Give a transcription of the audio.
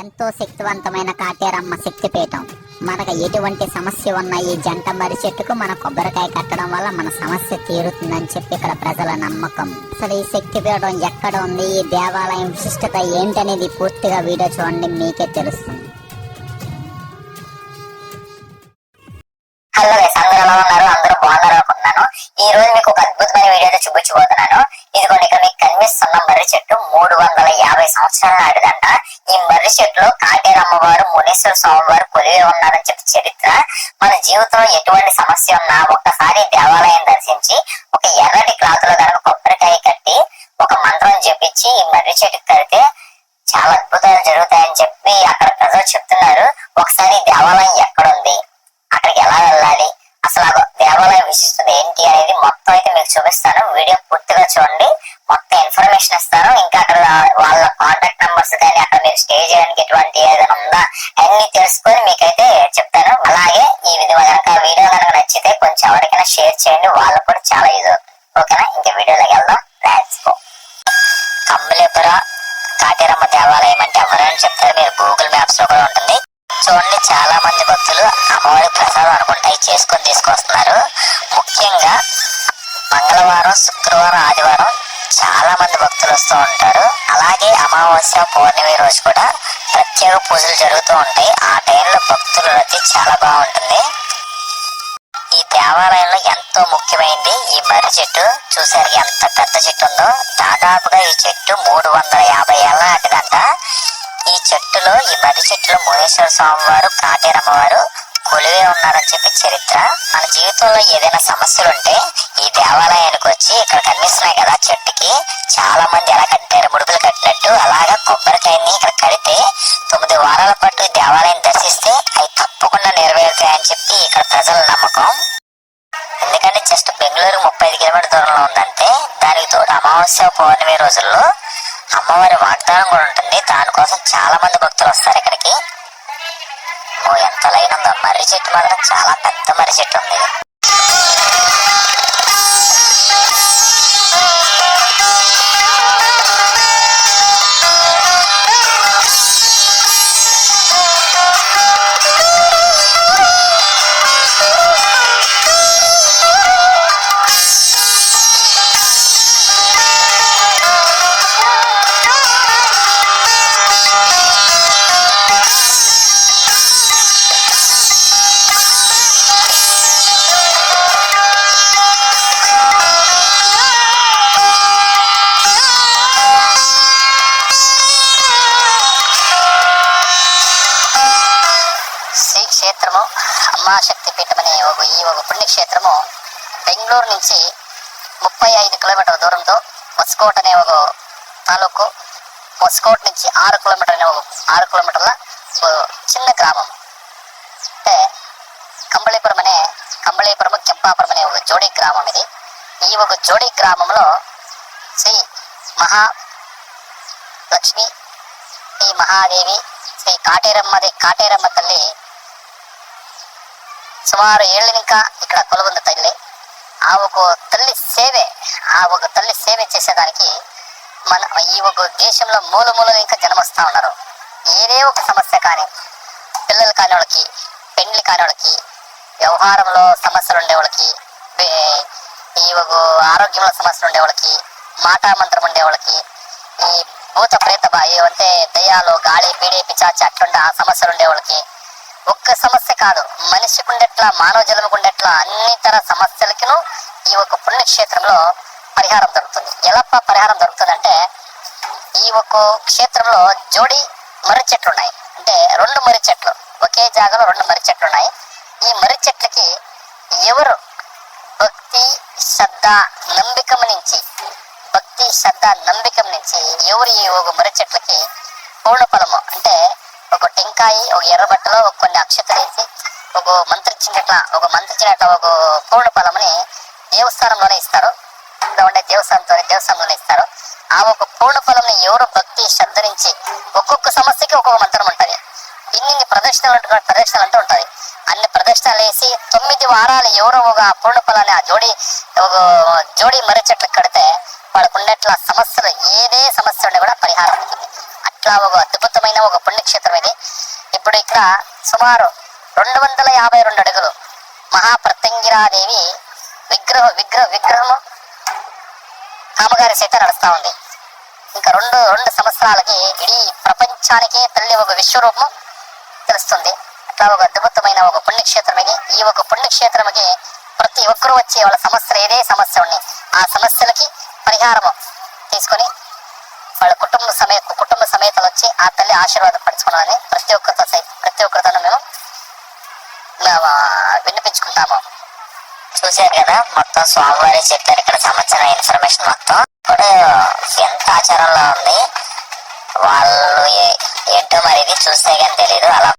ఎంతో శక్తివంతమైన కాటేరమ్మ శక్తిపీఠం. మనకు ఎటువంటి సమస్య ఉన్న ఈ జంట మర్రి చెట్టుకు మన కొబ్బరికాయ కట్టడం వల్ల మన సమస్య తీరుతుందని చెప్పి ఇక్కడ ప్రజల నమ్మకం. అసలు ఈ శక్తిపీఠం ఎక్కడ ఉంది, ఈ దేవాలయం విశిష్టత ఏంటనేది పూర్తిగా వీడియో చూడండి, మీకే తెలుస్తుంది. హలో గైస్, అందరూ ఎలా ఉన్నారు? అందరూ బాగున్నారు అనుకుంటున్నాను. ఈ రోజు మీకు ఒక అద్భుతమైన వీడియోతో చూపించబోతున్నాను. ఇదిగోండి, ఇక్కడ మీకు కనిపిస్తున్న మర్రి చెట్టు 350 సంవత్సరాల నాటిదంట. ఈ మర్రి చెట్టులో కాటేరమ్మ వారు, మునీశ్వర స్వామి వారు కొలివే ఉన్నారని చెప్పి చరిత్ర. మన జీవితంలో ఎటువంటి సమస్య ఉన్నా ఒక్కసారి దేవాలయం దర్శించి ఒక ఎర్రటి క్లాత్ లో కనుక కొబ్బరికాయ కట్టి ఒక మంత్రం జపించి ఈ మర్రి చెట్టుకి కడితే చాలా అద్భుతాలు జరుగుతాయని చెప్పి అక్కడ ప్రజలు చెప్తున్నారు. ఒకసారి దేవాలయం ఎక్కడుంది, అక్కడికి ఎలా వెళ్ళాలి, అసలు దేవాలయం విశిష్టత ఏంటి అనేది మొత్తం అయితే మీకు చూపిస్తాను. వీడియో పూర్తిగా చూడండి, మొత్తం ఇన్ఫర్మేషన్ ఇస్తాను. ఇంకా అక్కడ వాళ్ళ కాంటాక్ట్ నెంబర్స్ కానీ అక్కడ మీరు స్టే చేయడానికి ఎటువంటి ఏదైనా ఉందా అన్ని తెలుసుకొని మీకైతే చెప్తాను. అలాగే ఈ విధంగా కనుక వీడియో కనుక నచ్చితే కొంచెం ఎవరికైనా షేర్ చేయండి, వాళ్ళకు కూడా చాలా యూజ్ అవుతుంది. ఓకేనా, ఇంకా వీడియోలోకి వెళ్దాం. Let's go. కంబళేపుర కాటేరమ్మ దేవాలయం అంటే ఎవరైనా చెప్తారు, మీరు గూగుల్ మ్యాప్స్ లో కూడా ఉంటుంది. చూడండి, చాలా మంది భక్తులు అమ్మవారి ప్రసాదం అనుకుంటాయి చేసుకొని తీసుకొస్తున్నారు. ముఖ్యంగా మంగళవారం, శుక్రవారం, ఆదివారం చాలా మంది భక్తులు వస్తూ ఉంటారు. అలాగే అమావాస్య, పౌర్ణమి రోజు కూడా ప్రత్యేక పూజలు జరుగుతూ ఉంటాయి. ఆ టైంలో భక్తుల రద్దీ చాలా బాగుంటుంది. ఈ దేవాలయంలో ఎంతో ముఖ్యమైనది ఈ మర్రి చెట్టు. చూసారు ఎంత పెద్ద చెట్టు ఉందో. దాదాపుగా ఈ చెట్టు 350 ఏళ్ల నాటిదంట. ఈ చెట్టులో, ఈ మర్రి చెట్టులో మునీశ్వర స్వామి వారు, కాటేరమ్మ వారు కొలువే ఉన్నారని చెప్పి చరిత్ర. మన జీవితంలో ఏదైనా సమస్యలు ఉంటే ఈ దేవాలయానికి వచ్చి ఇక్కడ కనిపిస్తున్నాయి కదా చెట్టుకి, చాలా మంది ఎలా కట్టారు, ముడుపులు కట్టినట్టు అలాగా కొబ్బరికాయని ఇక్కడ కడితే 9 వారాల పాటు ఈ దేవాలయం దర్శిస్తే అవి తప్పకుండా నెరవేరుతాయని చెప్పి ఇక్కడ ప్రజల నమ్మకం. ఎందుకంటే జస్ట్ బెంగళూరు 35 కిలోమీటర్ దూరంలో ఉందంటే, దానికి తోడు అమావాస్య, పౌర్ణమి రోజుల్లో అమ్మవారి వాగ్దానం కూడా ఉంటుంది. దానికోసం చాలా మంది భక్తులు వస్తారు ఇక్కడికి. ఎంత లైన్ ఉందో. మర్రి చెట్టు మాత్రం చాలా పెద్ద మర్రి చెట్టు ఉంది. క్షేత్రము అమ్మా శక్తిపీఠం అనే ఈ ఒక పుణ్యక్షేత్రము బెంగళూరు నుంచి 35 కిలోమీటర్ల దూరంతో హొస్కోట్ అనే ఒక తాలూకు, హొస్కోట్ నుంచి 6 కిలోమీటర్ల చిన్న గ్రామం. అంటే కంబళీపురం కెంపాపురం అనే ఒక జోడీ గ్రామం ఇది. ఈ ఒక జోడీ గ్రామంలో శ్రీ మహాలక్ష్మి, శ్రీ మహాదేవి, శ్రీ కాటేరమ్మ తల్లి సుమారు ఏళ్ళు ఇంకా ఇక్కడ కొలువుంది తల్లి. ఆ ఒక తల్లి సేవ చేసేదానికి మన ఈ ఒక దేశంలో మూల ఇంకా జనం వస్తూ ఉన్నారు. ఏదే ఒక సమస్య కానీ, పిల్లలు కాని వాళ్ళకి, పెండ్లి కాని వాళ్ళకి, వ్యవహారంలో సమస్యలు ఉండే వాళ్ళకి, ఈ ఒక ఆరోగ్యంలో సమస్యలు ఉండే వాళ్ళకి, మాటామంత్రం ఉండే వాళ్ళకి, ఈ భూత ప్రేత అంటే దయ్యాలు, గాలి, పీడే, పిచాచి అట్లుండే ఆ సమస్యలు ఉండే వాళ్ళకి, ఒక్క సమస్య కాదు, మనిషికి ఉండేట్లా, మానవ జన్మకు ఉండేట్లా అన్ని తర సమస్యలకి ఈ ఒక పుణ్యక్షేత్రంలో పరిహారం దొరుకుతుంది. ఎలా పరిహారం దొరుకుతుందంటే, ఈ ఒక క్షేత్రంలో జోడి మర్రి చెట్లు ఉన్నాయి. అంటే 2 మర్రి చెట్లు, ఒకే జాగాలో 2 మర్రి చెట్లు ఉన్నాయి. ఈ మర్రి చెట్లకి ఎవరు భక్తి శ్రద్ధ నమ్మకం నుంచి ఎవరు ఈ ఒక మర్రి చెట్లకి పూర్ణ ఫలము అంటే ఒక టెంకాయ, ఒక ఎర్రబట్టలో కొన్ని అక్షతలు వేసి ఒక మంత్రించినట్ల ఒక పూర్ణ ఫలముని దేవస్థానంలోనే ఇస్తారు. ఉండే దేవస్థానంలోనే ఇస్తారు. ఆ ఒక పూర్ణ ఫలంని ఎవరు భక్తి శ్రద్ధ నుంచి, ఒక్కొక్క సమస్యకి ఒక్కొక్క మంత్రం ఉంటుంది. ఇన్ని ప్రదర్శనలు అంటూ ఉంటుంది. అన్ని ప్రదర్శనలు వేసి 9 వారాలు ఎవరో ఒక పూర్ణ ఫలాన్ని ఆ జోడి మర్రి చెట్లకు కడితే వాళ్ళకు ఉండేట్ల సమస్యలు, ఏదే సమస్య ఉండే కూడా పరిహారం ఉంటుంది. అట్లా ఒక అద్భుతమైన ఒక పుణ్యక్షేత్రం ఇది. ఇప్పుడు ఇక్కడ సుమారు 252 అడుగులు మహాప్రత్యంగిరాదేవి విగ్రహము కామగారి సైతం నడుస్తా ఉంది. ఇంకా రెండు సంవత్సరాలకి ఇడీ ప్రపంచానికే తల్లి ఒక విశ్వరూపం తెలుస్తుంది. అట్లా ఒక అద్భుతమైన ఒక పుణ్యక్షేత్రం ఇది. ఈ ఒక పుణ్యక్షేత్రంకి ప్రతి ఒక్కరూ వచ్చి వాళ్ళ సమస్యలు ఏదే సమస్య ఉన్నాయి ఆ సమస్యలకి పరిహారము తీసుకొని వాళ్ళ కుటుంబ సమేతలు వచ్చి ఆ తల్లి ఆశీర్వాదం పడుచుకోవాలని ప్రతి ఒక్కరితో మేము వినిపించుకుంటాము. చూశారు కదా, మొత్తం స్వామివారి చెప్పారు ఇక్కడ సంబంధించిన ఇన్ఫర్మేషన్ మొత్తం. ఇప్పుడు ఎంత ఆచారంలో ఉంది, వాళ్ళు ఏంటో మరి ఇది చూస్తే కానీ తెలీదు. అలా